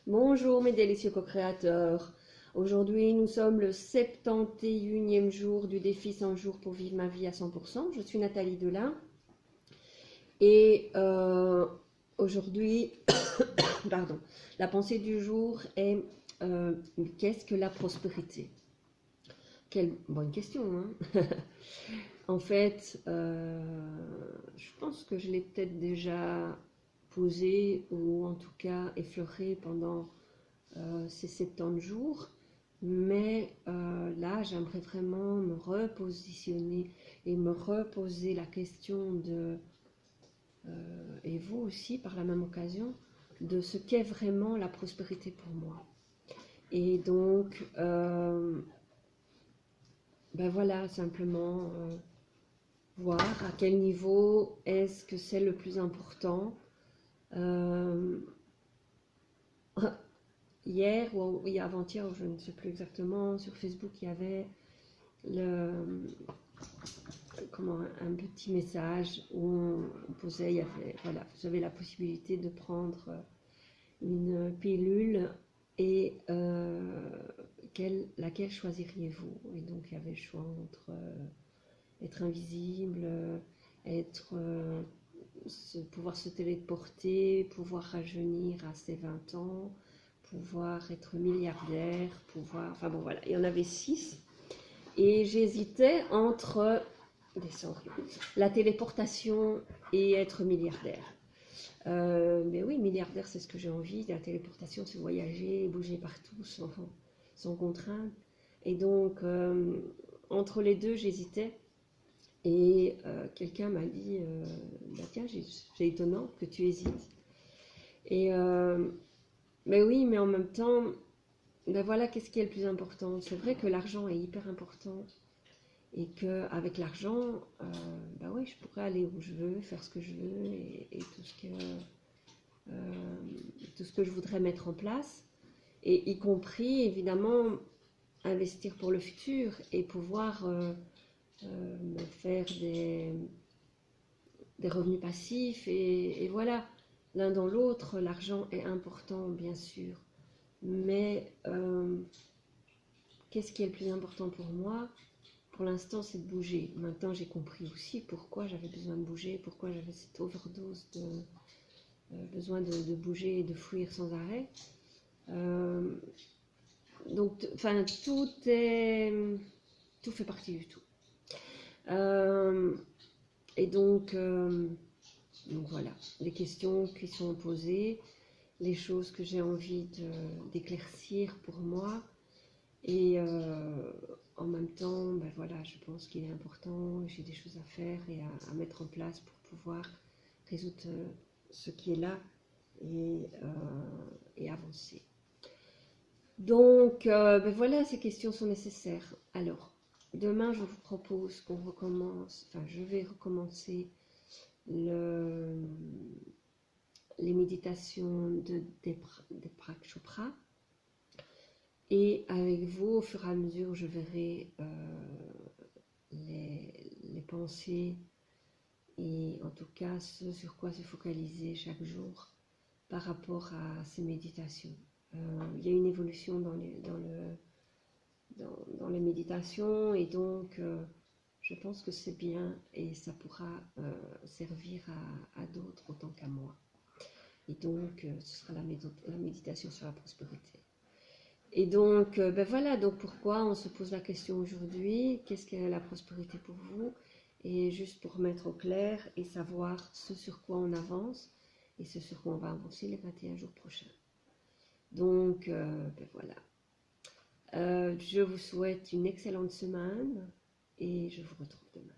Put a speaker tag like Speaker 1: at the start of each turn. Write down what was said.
Speaker 1: Bonjour mes délicieux co-créateurs. Aujourd'hui nous sommes le 71e jour du défi 100 jours pour vivre ma vie à 100%. Je suis Nathalie Delin et aujourd'hui, pardon, la pensée du jour est qu'est-ce que la prospérité? Quelle bonne question, hein. En fait, je pense que je l'ai peut-être déjà posée ou en tout cas effleurée pendant ces 70 jours, mais là j'aimerais vraiment me repositionner et me reposer la question de, et vous aussi par la même occasion, de ce qu'est vraiment la prospérité pour moi. Et donc, ben voilà, simplement voir à quel niveau est-ce que c'est le plus important. Euh, Hier ou oui, avant-hier, je ne sais plus exactement, sur Facebook, il y avait comment, un petit message où on posait, il y avait, voilà, vous avez la possibilité de prendre une pilule et laquelle choisiriez-vous? Et donc il y avait le choix entre être invisible, être, pouvoir se téléporter, pouvoir rajeunir à ses 20 ans, pouvoir être milliardaire, pouvoir... Enfin bon voilà, il y en avait 6. Et j'hésitais entre la téléportation et être milliardaire. Mais oui, milliardaire, c'est ce que j'ai envie. La téléportation, c'est voyager, bouger partout sans contrainte. Et donc, entre les deux, j'hésitais. Et quelqu'un m'a dit, bah tiens, c'est étonnant que tu hésites. Et mais oui, mais en même temps, ben voilà, qu'est-ce qui est le plus important? C'est vrai que l'argent est hyper important et qu'avec l'argent, ben oui, je pourrais aller où je veux, faire ce que je veux et euh, tout ce que je voudrais mettre en place, et y compris évidemment investir pour le futur et pouvoir me faire des revenus passifs et voilà, l'un dans l'autre, l'argent est important bien sûr, mais qu'est-ce qui est le plus important pour moi? Pour l'instant, c'est de bouger. Maintenant, j'ai compris aussi pourquoi j'avais besoin de bouger, pourquoi j'avais cette overdose de besoin de bouger et de fuir sans arrêt. Euh, donc, enfin, tout fait partie du tout. Euh, et donc voilà, les questions qui sont posées, les choses que j'ai envie d'éclaircir pour moi. Et en même temps, ben voilà, je pense qu'il est important, j'ai des choses à faire et à mettre en place pour pouvoir résoudre ce qui est là et avancer. Donc, ben voilà, ces questions sont nécessaires. Alors, demain, je vous propose qu'on recommence, enfin, je vais recommencer les méditations de Deepak Chopra. Et avec vous, au fur et à mesure, je verrai les pensées et en tout cas ce sur quoi se focaliser chaque jour par rapport à ces méditations. Il y a une évolution dans les méditations et donc je pense que c'est bien et ça pourra servir à d'autres autant qu'à moi. Et donc ce sera la méditation sur la prospérité. Et donc, ben voilà, donc pourquoi on se pose la question aujourd'hui, qu'est-ce qu'est la prospérité pour vous? Et juste pour mettre au clair et savoir ce sur quoi on avance et ce sur quoi on va avancer les 21 jours prochains. Donc, ben voilà. Je vous souhaite une excellente semaine et je vous retrouve demain.